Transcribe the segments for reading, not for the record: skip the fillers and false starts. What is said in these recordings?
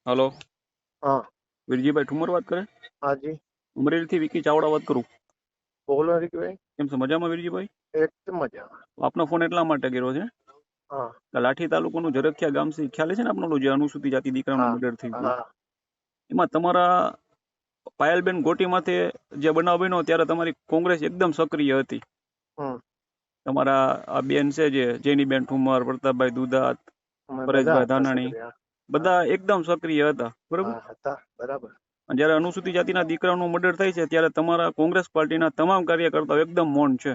Hello, હા વીરજીભાઈ ઠુમર વાત કરે? હાજી અમરેલીથી વિકી ચાવડા વાત કરું. બોલો હરીકભાઈ. કેમ છો, મજામાં વીરજીભાઈ? એકદમ મજામાં. આપનો ફોન એટલા માટે કર્યો છે હા કે લાઠી તાલુકાનું ઝરખિયા ગામ છે, ખ્યાલ છે ને આપણો, જે અનુસૂચિત જાતિ દીકરાનું હા મર્ડર થઈ ગયું, હા એમાં તમારા પાયલબેન ગોટી માથે જે બનાવ બન્યો ત્યારે તમારી કોંગ્રેસ એકદમ સક્રિય હતી. હમ તમારા આ બેન છે, જે જેનીબેન ઠુમર, પ્રતાપભાઈ દુધાત, અમે બધા પરેશભાઈ હતા ધાનાણી, સક્રિય. હા બધા એકદમ સક્રિય હતા, બરોબર? હા હતા બરાબર. અને જયારે અનુસૂચિત જાતિના દીકરાનું મર્ડર થાય છે ત્યારે તમારા કોંગ્રેસ પાર્ટીના તમામ કાર્યકર્તાઓ એકદમ મૌન છે.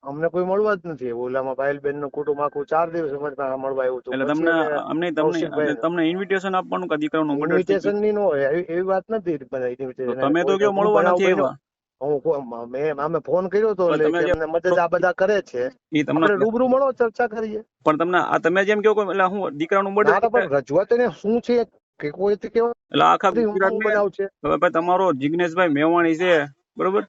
અમને કોઈ મળવા જ નથી. ઓલામાં પાયલબેન નું કુટુંબ આખું 4 દિવસ અમારે ત્યાં મળવા આવ્યું હતું. એટલે પછી તમને અમે અમને તમને કૌશિકભાઈ તમને ઇન્વિટેશન આપવાનું કે દીકરાનું મર્ડર થઈ ઇન્વિટેશન ગયું, ની નો હોય એવી વાત નથી. બધા તો ઇન્વિટેશન તમે તો કોઈ કયો હું મળવા બનાવ નથી બન્યો આવ્યા. અમે ફોન કર્યો તો પણ એટલે તમે કે જે અમને મદદ આ બધા કરે છે. એ તમને, આપણે રૂબરૂ મળો, ચર્ચા કરીએ. પણ તમને આ તમે જેમ કહો એટલે હું દીકરાનું મર્ડર, ના તો પણ રજૂઆત એને શું છે કે કોઈ કેવા એટલે આખા હું ગુજરાતને બનાવ છે. હવે ભાઈ તમારો જિગ્નેશભાઈ મેવાણી છે, બરોબર?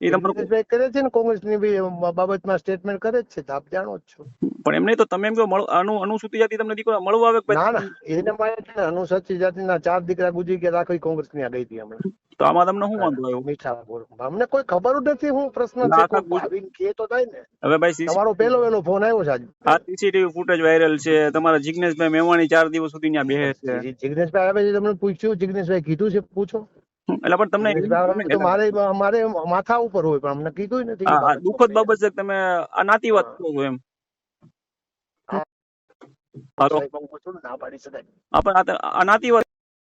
એ તમારો જિગ્નેશભાઈ કરે છે ને કોંગ્રેસની બી બાબતમાં સ્ટેટમેન્ટ કરે જ છે, તો આપ જાણો જ છો. પણ એમ નહીં તો તમે એમ કહો અનુસૂચિત જાતિ તમને દીકરો મળવા આવે કે ના ના ભાઈ? એને માટે અનુસૂચિત જાતિના 4 દીકરા ગુજરી ગયા, આખી કોંગ્રેસ ની આ ગઈ હતી હમણાં. તો આમાં તમને શું વાંધો આવ્યો? મીઠાપુર અમને કોઈ ખબર જ નથી શું પ્રશ્ન એટલે છે. આખા કોઈ આવીને કે તો થાય ને. હવે ભાઈ તમારો પહેલો ફોન આવ્યો છે આજે. આ સીસીટીવી ફૂટેજ વાયરલ છે, તમારા જિગ્નેશભાઈ મેવાણી 4 દિવસ સુધી ત્યાં બેસે છે. જિગ્નેશભાઈ આવે છે, તમને પૂછ્યું? જિગ્નેશભાઈ કીધું છે? પૂછો. એટલે પણ તમને જિગ્નેશભાઈ આવે તો મારે માથા ઉપર હોય, પણ અમને કીધું નથી એ આ બાબત. દુઃખદ બાબત છે કે તમે આ નાતી વાત કરો છો એમ. હાલો, સાહેબ હું પૂછું ને, ના પાડી શકાય. આ નાતી વાત